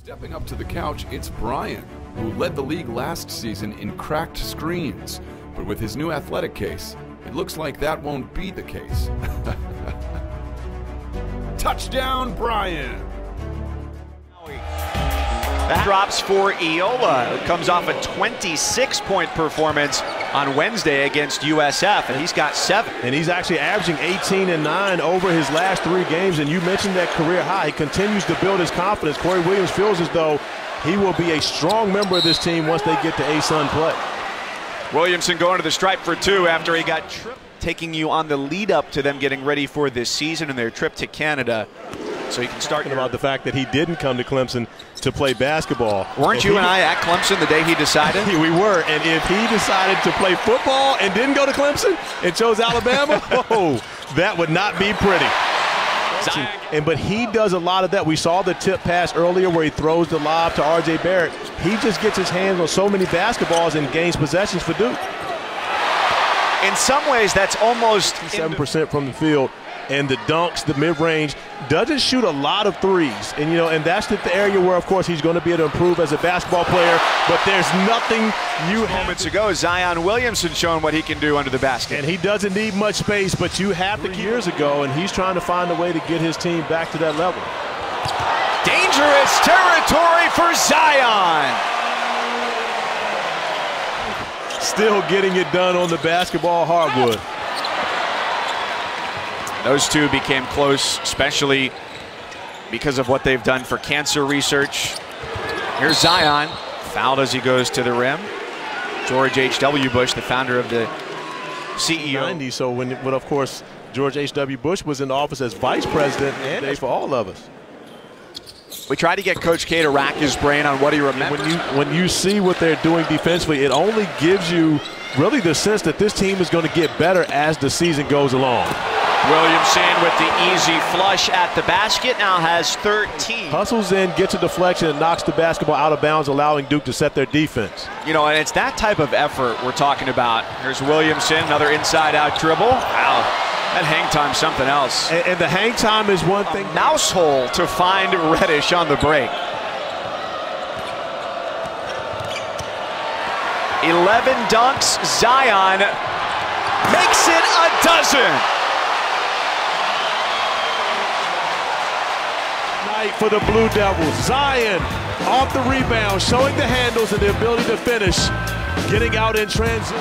Stepping up to the couch, it's Brian, who led the league last season in cracked screens. But with his new athletic case, it looks like that won't be the case. Touchdown, Brian! That drops for Iola, who comes off a 26-point performance on Wednesday against USF, and he's got 7. And he's actually averaging 18 and 9 over his last 3 games, and you mentioned that career high. He continues to build his confidence. Corey Williams feels as though he will be a strong member of this team once they get to ASUN play. Williamson going to the stripe for 2 after he got tripped. Taking you on the lead up to them getting ready for this season and their trip to Canada. So you can start about the fact that he didn't come to Clemson to play basketball. Weren't you and I at Clemson the day he decided? We were, and if he decided to play football and didn't go to Clemson and chose Alabama, oh, that would not be pretty. But he does a lot of that. We saw the tip pass earlier where he throws the lob to R.J. Barrett. He just gets his hands on so many basketballs and gains possessions for Duke. In some ways, that's almost 7% from the field, and the dunks, the mid-range, doesn't shoot a lot of threes. And and that's the area where, of course, he's going to be able to improve as a basketball player. But there's nothing you have. Moments ago, Zion Williamson showing what he can do under the basket. And he doesn't need much space, but you have 3 years ago, and he's trying to find a way to get his team back to that level. Dangerous territory for Zion. Still getting it done on the basketball hardwood. Those two became close, especially because of what they've done for cancer research. Here's Zion, fouled as he goes to the rim. George H.W. Bush, the founder of the CEO. 90s, so when of course, George H.W. Bush was in office as vice president, and for all of us. We tried to get Coach K to rack his brain on what he remembers. When you see what they're doing defensively, it only gives you really the sense that this team is going to get better as the season goes along. Williamson with the easy flush at the basket, now has 13. Hustles in, gets a deflection, and knocks the basketball out of bounds, allowing Duke to set their defense. And it's that type of effort we're talking about. Here's Williamson, another inside-out dribble. Wow. That hang time's something else. And the hang time is one thing. Mouse hole to find Reddish on the break. 11 dunks. Zion makes it a dozen. Night for the Blue Devils. Zion off the rebound, showing the handles and the ability to finish, getting out in transition.